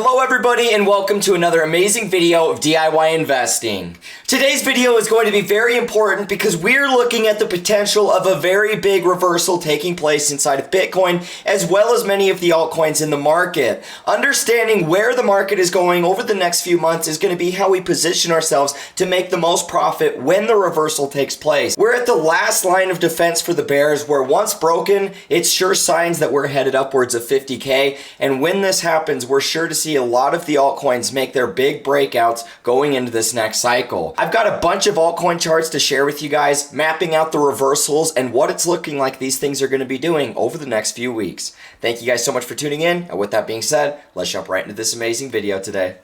Hello everybody and welcome to another amazing video of DIY investing. Today's video is going to be very important because we're looking at the potential of a very big reversal taking place inside of Bitcoin as well as many of the altcoins in the market. Understanding where the market is going over the next few months is going to be how we position ourselves to make the most profit when the reversal takes place. We're at the last line of defense for the bears where once broken, it's sure signs that we're headed upwards of 50K, and when this happens, we're sure to see a lot of the altcoins make their big breakouts going into this next cycle. I've got a bunch of altcoin charts to share with you guys, mapping out the reversals and what it's looking like these things are going to be doing over the next few weeks. Thank you guys so much for tuning in, and with that being said, let's jump right into this amazing video today.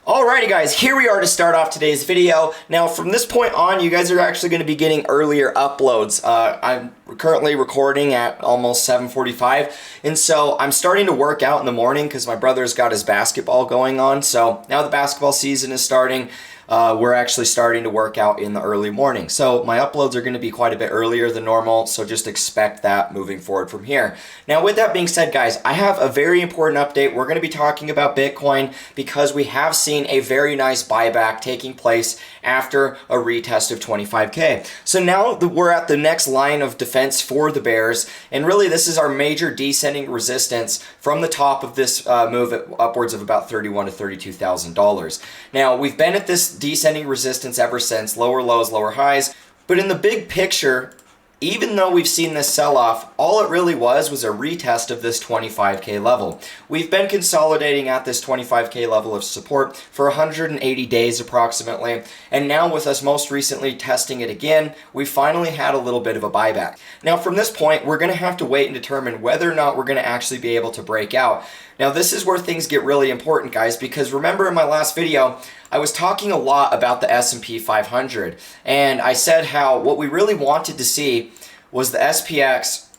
Alrighty guys, here we are to start off today's video. Now from this point on, you guys are actually going to be getting earlier uploads. I'm currently recording at almost 7:45, and so I'm starting to work out in the morning because my brother's got his basketball going on. So now the basketball season is starting. We're actually starting to work out in the early morning. So my uploads are going to be quite a bit earlier than normal, so just expect that moving forward from here. Now with that being said guys, I have a very important update. We're going to be talking about Bitcoin because we have seen a very nice buyback taking place after a retest of 25K. So now we're at the next line of defense for the bears, and really this is our major descending resistance from the top of this move at upwards of about $31,000 to $32,000. Now we've been at this descending resistance ever since, lower lows, lower highs, but in the big picture, even though we've seen this sell-off, all it really was a retest of this 25K level. We've been consolidating at this 25K level of support for 180 days approximately, and now with us most recently testing it again, we finally had a little bit of a buyback. Now from this point, we're going to have to wait and determine whether or not we're going to actually be able to break out. Now this is where things get really important guys, because remember in my last video, I was talking a lot about the S&P 500, and I said how what we really wanted to see was the SPX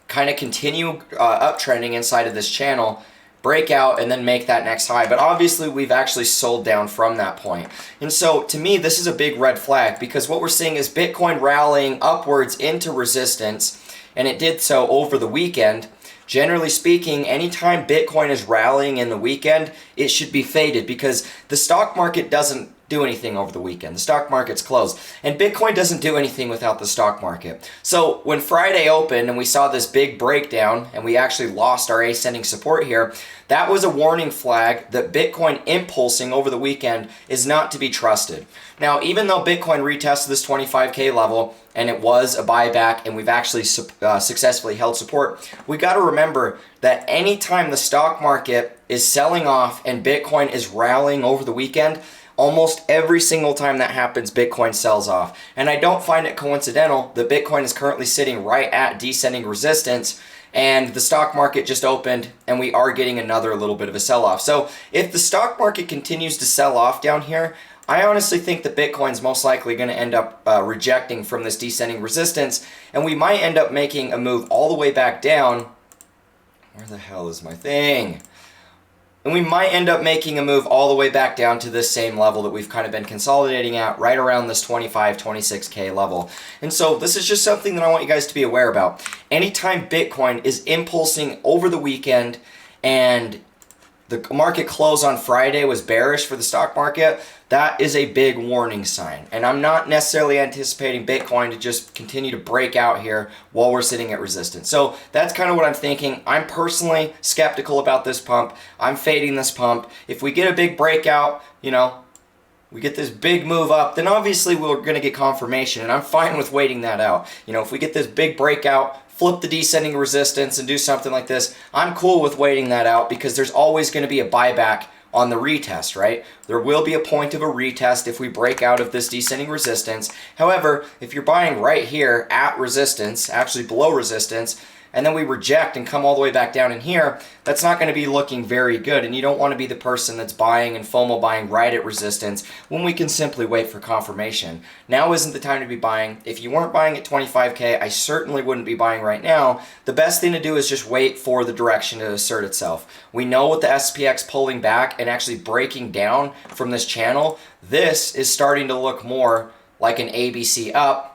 kind of continue uptrending inside of this channel, break out, and then make that next high. But obviously we've actually sold down from that point. And so to me, this is a big red flag, because what we're seeing is Bitcoin rallying upwards into resistance, and it did so over the weekend. Generally speaking, anytime Bitcoin is rallying in the weekend, it should be faded because the stock market doesn't do anything over the weekend. The stock market's closed, and Bitcoin doesn't do anything without the stock market. So when Friday opened and we saw this big breakdown and we actually lost our ascending support here, that was a warning flag that Bitcoin impulsing over the weekend is not to be trusted. Now, even though Bitcoin retested this 25K level and it was a buyback and we've actually successfully held support, we got to remember that anytime the stock market is selling off and Bitcoin is rallying over the weekend, almost every single time that happens, Bitcoin sells off. And I don't find it coincidental that Bitcoin is currently sitting right at descending resistance, and the stock market just opened and we are getting another little bit of a sell-off. So if the stock market continues to sell off down here, I honestly think that Bitcoin's most likely going to end up rejecting from this descending resistance, and we might end up making a move all the way back down. Where the hell is my thing? And we might end up making a move all the way back down to this same level that we've kind of been consolidating at, right around this 25, 26K level. And so this is just something that I want you guys to be aware about. Anytime Bitcoin is impulsing over the weekend and the market close on Friday was bearish for the stock market, that is a big warning sign. And I'm not necessarily anticipating Bitcoin to just continue to break out here while we're sitting at resistance. So that's kind of what I'm thinking. I'm personally skeptical about this pump. I'm fading this pump. If we get a big breakout, we get this big move up, then obviously we're going to get confirmation, and I'm fine with waiting that out. If we get this big breakout, flip the descending resistance and do something like this, I'm cool with waiting that out because there's always going to be a buyback on the retest, right? There will be a point of a retest if we break out of this descending resistance. However, if you're buying right here at resistance, actually below resistance, and then we reject and come all the way back down in here, that's not going to be looking very good. And you don't want to be the person that's buying and FOMO buying right at resistance when we can simply wait for confirmation. Now isn't the time to be buying. If you weren't buying at 25K, I certainly wouldn't be buying right now. The best thing to do is just wait for the direction to assert itself. We know with the SPX pulling back and actually breaking down from this channel, this is starting to look more like an ABC up.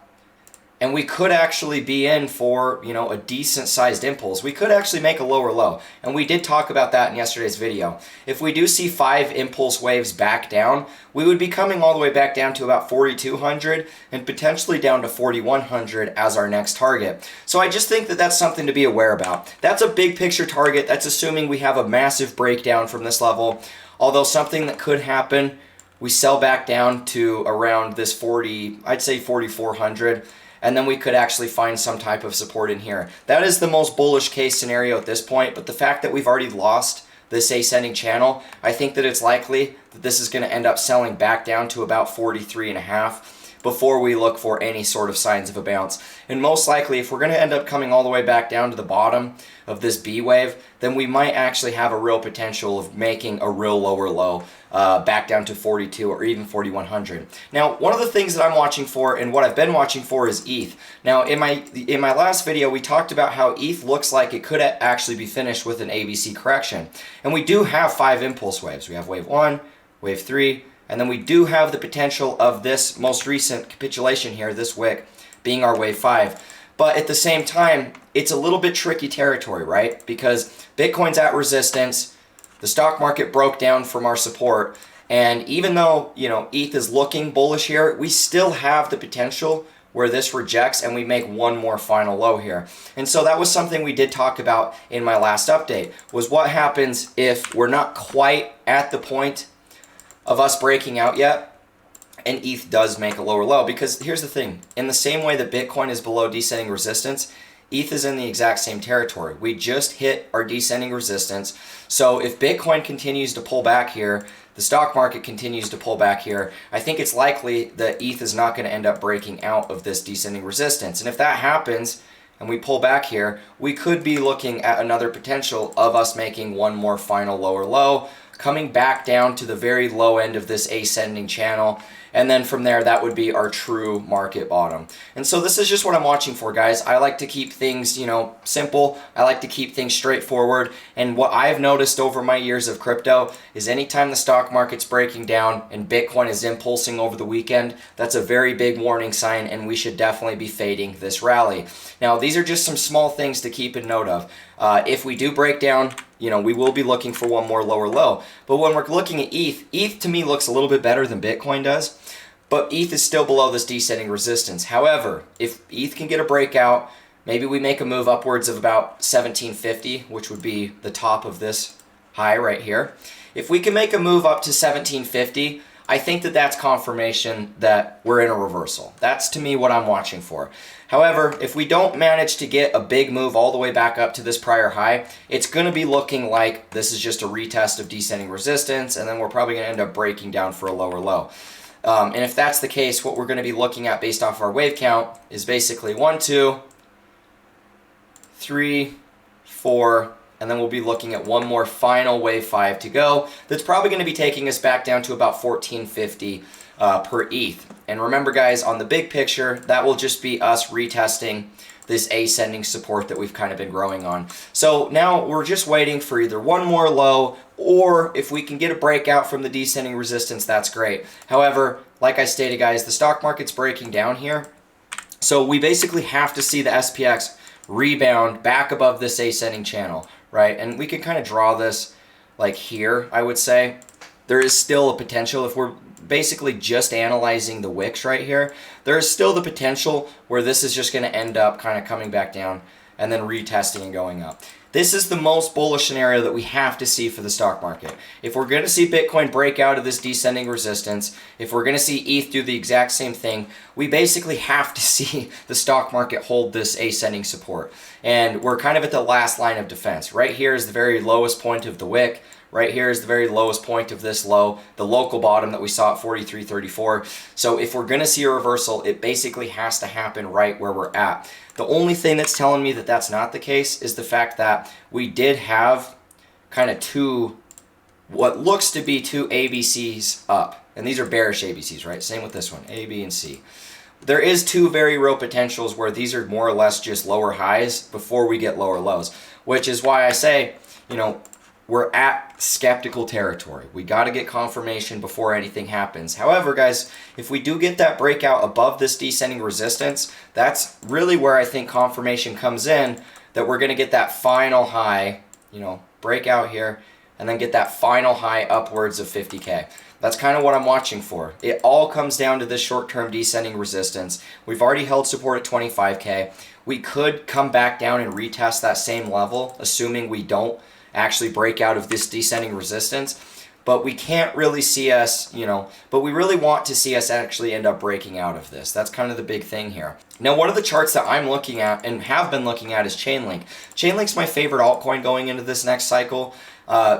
And we could actually be in for, a decent sized impulse. We could actually make a lower low. And we did talk about that in yesterday's video. If we do see 5 impulse waves back down, we would be coming all the way back down to about 4,200 and potentially down to 4,100 as our next target. So I just think that that's something to be aware about. That's a big picture target. That's assuming we have a massive breakdown from this level. Although something that could happen, we sell back down to around this 40, I'd say 4,400. And then we could actually find some type of support in here. That is the most bullish case scenario at this point, but the fact that we've already lost this ascending channel, I think that it's likely that this is going to end up selling back down to about 43.5 before we look for any sort of signs of a bounce. And most likely, if we're going to end up coming all the way back down to the bottom of this B wave, then we might actually have a real potential of making a real lower low back down to 42 or even 4,100. Now, one of the things that I'm watching for and what I've been watching for is ETH. Now, in my last video, we talked about how ETH looks like it could actually be finished with an ABC correction. And we do have 5 impulse waves. We have wave 1, wave 3, and then we do have the potential of this most recent capitulation here, this wick, being our wave 5. But at the same time, it's a little bit tricky territory, right? Because Bitcoin's at resistance, the stock market broke down from our support, and even though, ETH is looking bullish here, we still have the potential where this rejects and we make one more final low here. And so that was something we did talk about in my last update, was what happens if we're not quite at the point of us breaking out yet, and ETH does make a lower low. Because here's the thing, in the same way that Bitcoin is below descending resistance, ETH is in the exact same territory. We just hit our descending resistance. So if Bitcoin continues to pull back here, the stock market continues to pull back here, I think it's likely that ETH is not going to end up breaking out of this descending resistance. And if that happens, and we pull back here, we could be looking at another potential of us making one more final lower low, coming back down to the very low end of this ascending channel, and then from there that would be our true market bottom. And so this is just what I'm watching for, guys. I like to keep things, simple. I like to keep things straightforward, and what I've noticed over my years of crypto is anytime the stock market's breaking down and Bitcoin is impulsing over the weekend, that's a very big warning sign, and we should definitely be fading this rally. Now, these are just some small things to keep in note of. If we do break down, we will be looking for one more lower low. But when we're looking at ETH to me looks a little bit better than Bitcoin does, but ETH is still below this descending resistance. However, if ETH can get a breakout, maybe we make a move upwards of about 1750, which would be the top of this high right here. If we can make a move up to 1750, I think that that's confirmation that we're in a reversal. That's, to me, what I'm watching for. However, if we don't manage to get a big move all the way back up to this prior high, it's going to be looking like this is just a retest of descending resistance, and then we're probably going to end up breaking down for a lower low. And if that's the case, what we're going to be looking at based off our wave count is basically 1, 2, 3, 4, and then we'll be looking at one more final wave 5 to go. That's probably going to be taking us back down to about 1450 per ETH. And remember, guys, on the big picture, that will just be us retesting this ascending support that we've kind of been growing on. So now we're just waiting for either one more low, or if we can get a breakout from the descending resistance, that's great. However, like I stated, guys, the stock market's breaking down here. So we basically have to see the SPX rebound back above this ascending channel, right? And we can kind of draw this like here, I would say. There is still a potential, if we're basically just analyzing the wicks right here, there is still the potential where this is just going to end up kind of coming back down and then retesting and going up. This is the most bullish scenario that we have to see for the stock market. If we're going to see Bitcoin break out of this descending resistance, if we're going to see ETH do the exact same thing, we basically have to see the stock market hold this ascending support. And we're kind of at the last line of defense. Right here is the very lowest point of the wick. Right here is the very lowest point of this low, the local bottom that we saw at 43.34. So if we're going to see a reversal, it basically has to happen right where we're at. The only thing that's telling me that that's not the case is the fact that we did have kind of what looks to be two ABCs up. And these are bearish ABCs, right? Same with this one, A, B, and C. There is two very real potentials where these are more or less just lower highs before we get lower lows, which is why I say, you know, we're at skeptical territory. We got to get confirmation before anything happens. However, guys, if we do get that breakout above this descending resistance, that's really where I think confirmation comes in, that we're going to get that final high, you know, breakout here, and then get that final high upwards of 50K. That's kind of what I'm watching for. It all comes down to this short-term descending resistance. We've already held support at 25K. We could come back down and retest that same level, assuming we don't actually break out of this descending resistance. But we can't really see us, you know, but we really want to see us actually end up breaking out of this. That's kind of the big thing here. Now, one of the charts that I'm looking at and have been looking at is Chainlink. Chainlink's my favorite altcoin going into this next cycle.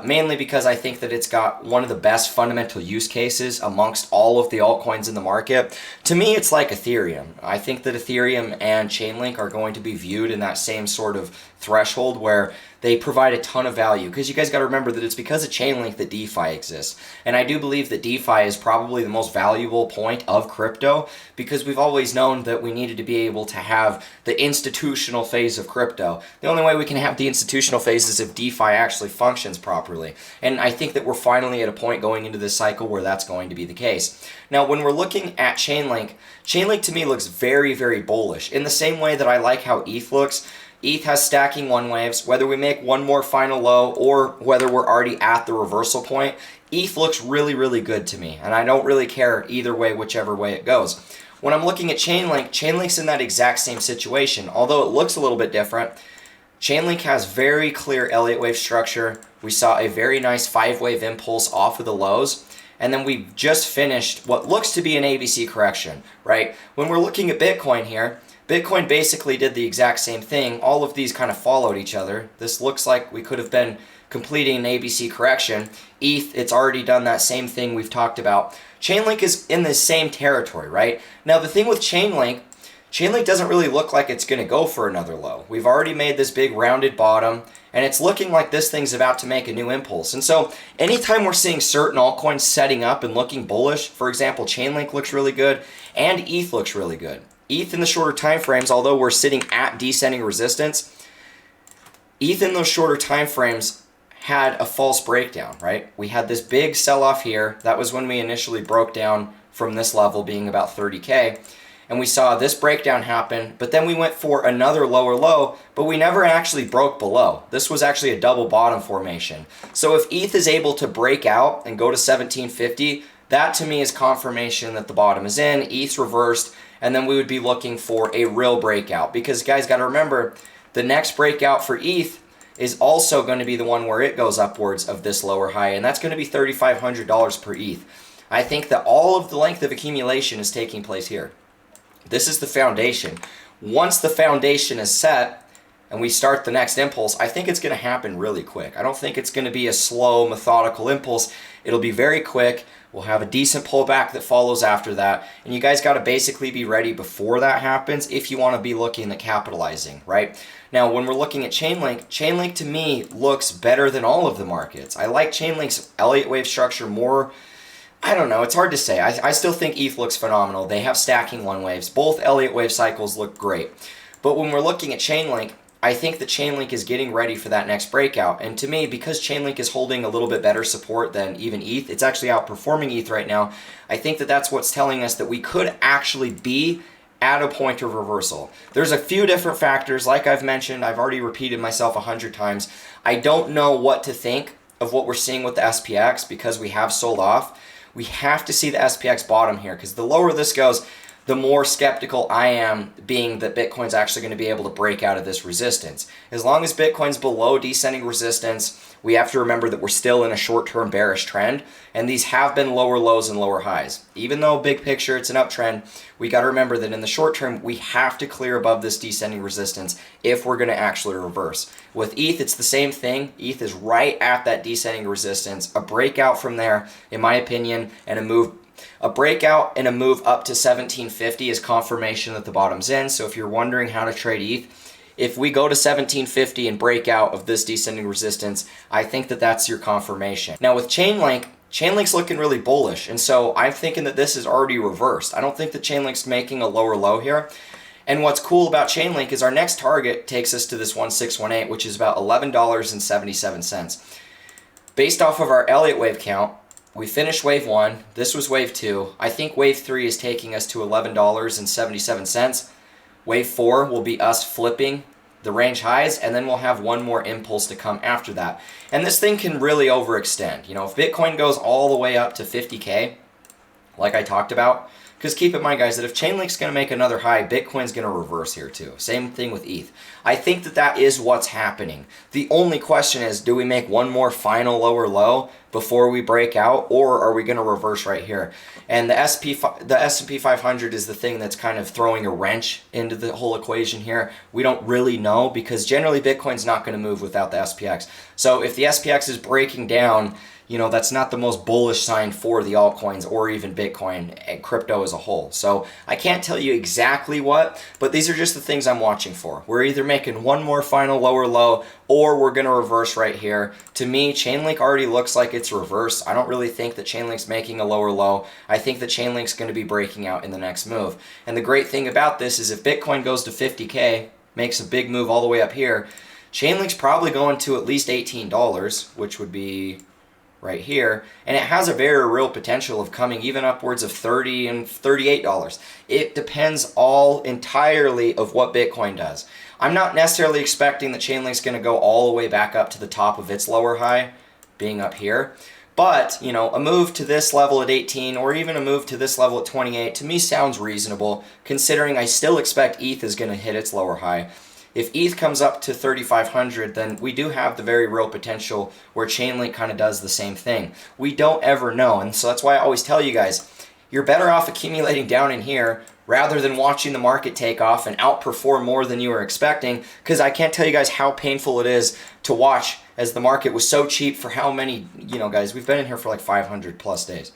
Mainly because I think that it's got one of the best fundamental use cases amongst all of the altcoins in the market. To me, it's like Ethereum. I think that Ethereum and Chainlink are going to be viewed in that same sort of threshold where they provide a ton of value, because you guys got to remember that it's because of Chainlink that DeFi exists. And I do believe that DeFi is probably the most valuable point of crypto, because we've always known that we needed to be able to have the institutional phase of crypto. The only way we can have the institutional phase is if DeFi actually functions properly. And I think that we're finally at a point going into this cycle where that's going to be the case. Now, when we're looking at Chainlink, Chainlink to me looks very, very bullish. In the same way that I like how ETH looks. ETH has stacking one waves. Whether we make one more final low or whether we're already at the reversal point, ETH looks really, really good to me. And I don't really care either way, whichever way it goes. When I'm looking at Chainlink, Chainlink's in that exact same situation. Although it looks a little bit different, Chainlink has very clear Elliott wave structure. We saw a very nice 5-wave impulse off of the lows. And then we just finished what looks to be an ABC correction, right? When we're looking at Bitcoin here, Bitcoin basically did the exact same thing. All of these kind of followed each other. This looks like we could have been completing an ABC correction. ETH, it's already done that same thing we've talked about. Chainlink is in the same territory, right? Now, the thing with Chainlink doesn't really look like it's going to go for another low. We've already made this big rounded bottom, and it's looking like this thing's about to make a new impulse. And so anytime we're seeing certain altcoins setting up and looking bullish, for example, Chainlink looks really good, and ETH looks really good. ETH in the shorter time frames, although we're sitting at descending resistance, ETH in those shorter time frames had a false breakdown, right? We had this big sell-off here. That was when we initially broke down from this level being about 30K. And we saw this breakdown happen, but then we went for another lower low, but we never actually broke below. This was actually a double bottom formation. So if ETH is able to break out and go to 1750, that to me is confirmation that the bottom is in, ETH's reversed, and then we would be looking for a real breakout. Because guys, got to remember, the next breakout for ETH is also going to be the one where it goes upwards of this lower high, and that's going to be $3,500 per ETH. I think that all of the length of accumulation is taking place here. This is the foundation. Once the foundation is set and we start the next impulse, I think it's going to happen really quick. I don't think it's going to be a slow, methodical impulse. It'll be very quick. We'll have a decent pullback that follows after that. And you guys got to basically be ready before that happens if you want to be looking at capitalizing, right? Now, when we're looking at Chainlink, Chainlink to me looks better than all of the markets. I like Chainlink's Elliott wave structure more. I don't know. It's hard to say. I still think ETH looks phenomenal. They have stacking one waves. Both Elliott wave cycles look great. But when we're looking at Chainlink, I think that Chainlink is getting ready for that next breakout. And to me, because Chainlink is holding a little bit better support than even ETH, it's actually outperforming ETH right now. I think that that's what's telling us that we could actually be at a point of reversal. There's a few different factors. Like I've mentioned, I've already repeated myself 100 times. I don't know what to think of what we're seeing with the SPX because we have sold off. We have to see the SPX bottom here because the lower this goes, the more skeptical I am being that Bitcoin's actually going to be able to break out of this resistance. As long as Bitcoin's below descending resistance, we have to remember that we're still in a short-term bearish trend, and these have been lower lows and lower highs. Even though big picture it's an uptrend, we got to remember that in the short term, we have to clear above this descending resistance if we're going to actually reverse. With ETH, it's the same thing. ETH is right at that descending resistance. A breakout from there, in my opinion, and a breakout and a move up to 1750 is confirmation that the bottom's in. So if you're wondering how to trade ETH, if we go to 1750 and break out of this descending resistance, I think that that's your confirmation. Now with Chainlink's looking really bullish, and so I'm thinking that this is already reversed. I don't think that Chainlink's making a lower low here. And what's cool about Chainlink is our next target takes us to this 1618, which is about $11.77. Based off of our Elliott wave count, we finished wave 1, this was wave 2. I think wave 3 is taking us to $11.77. Wave 4 will be us flipping the range highs, and then we'll have one more impulse to come after that. And this thing can really overextend. You know, if Bitcoin goes all the way up to 50K, like I talked about, because keep in mind, guys, that if Chainlink's going to make another high, Bitcoin's going to reverse here too. Same thing with ETH. I think that that is what's happening. The only question is, do we make one more final lower low before we break out, or are we going to reverse right here? And the S&P 500 is the thing that's kind of throwing a wrench into the whole equation here. We don't really know, because generally Bitcoin's not going to move without the SPX. So if the SPX is breaking down, you know, that's not the most bullish sign for the altcoins or even Bitcoin and crypto as a whole. So I can't tell you exactly what, but these are just the things I'm watching for. We're either making one more final lower low, or we're going to reverse right here. To me, Chainlink already looks like it's reversed. I don't really think that Chainlink's making a lower low. I think that Chainlink's going to be breaking out in the next move. And the great thing about this is if Bitcoin goes to 50K, makes a big move all the way up here, Chainlink's probably going to at least $18, which would be right here, and it has a very real potential of coming even upwards of $30 and $38. It depends all entirely of what Bitcoin does. I'm not necessarily expecting that Chainlink's going to go all the way back up to the top of its lower high, being up here. But, you know, a move to this level at 18 or even a move to this level at 28 to me sounds reasonable, considering I still expect ETH is going to hit its lower high. If ETH comes up to 3,500, then we do have the very real potential where Chainlink kind of does the same thing. We don't ever know, and so that's why I always tell you guys, you're better off accumulating down in here rather than watching the market take off and outperform more than you were expecting, because I can't tell you guys how painful it is to watch as the market was so cheap for how many, you know, guys, we've been in here for like 500 plus days.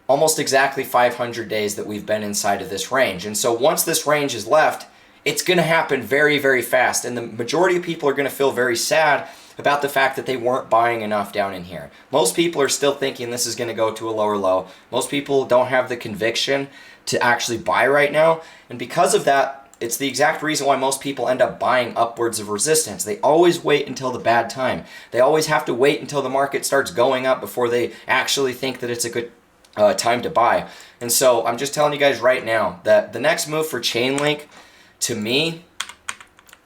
Almost exactly 500 days that we've been inside of this range. And so once this range is left, it's going to happen very, very fast. And the majority of people are going to feel very sad about the fact that they weren't buying enough down in here. Most people are still thinking this is going to go to a lower low. Most people don't have the conviction to actually buy right now. And because of that, it's the exact reason why most people end up buying upwards of resistance. They always wait until the bad time. They always have to wait until the market starts going up before they actually think that it's a good time to buy. And so I'm just telling you guys right now that the next move for Chainlink, to me,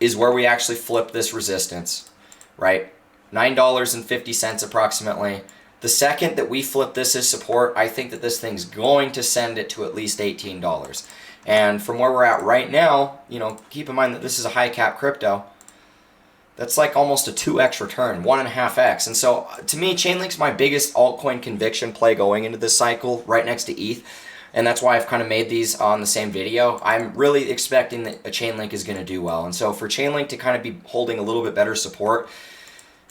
is where we actually flip this resistance, right? $9.50 approximately. The second that we flip this as support, I think that this thing's going to send it to at least $18. And from where we're at right now, you know, keep in mind that this is a high cap crypto. That's like almost a 2x return, 1.5x. And so to me, Chainlink's my biggest altcoin conviction play going into this cycle, right next to ETH. And that's why I've kind of made these on the same video. I'm really expecting that a Chainlink is going to do well. And so for Chainlink to kind of be holding a little bit better support,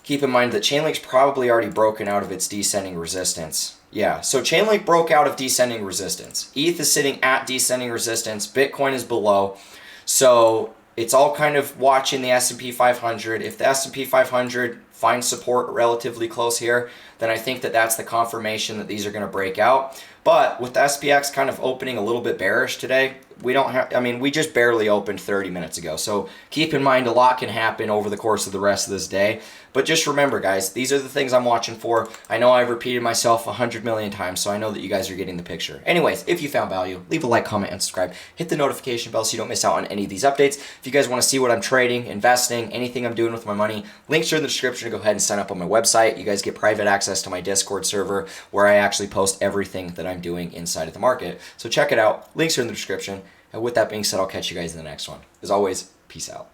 keep in mind that Chainlink's probably already broken out of its descending resistance. Yeah, so Chainlink broke out of descending resistance. ETH is sitting at descending resistance. Bitcoin is below. So it's all kind of watching the S&P 500. If the S&P 500 finds support relatively close here, then I think that that's the confirmation that these are going to break out. But with the SPX kind of opening a little bit bearish today, we just barely opened 30 minutes ago. So keep in mind, a lot can happen over the course of the rest of this day. But just remember, guys, these are the things I'm watching for. I know I've repeated myself 100 million times, so I know that you guys are getting the picture. Anyways, if you found value, leave a like, comment, and subscribe. Hit the notification bell so you don't miss out on any of these updates. If you guys want to see what I'm trading, investing, anything I'm doing with my money, links are in the description to go ahead and sign up on my website. You guys get private access access to my Discord server where I actually post everything that I'm doing inside of the market. So check it out. Links are in the description. And with that being said, I'll catch you guys in the next one. As always, peace out.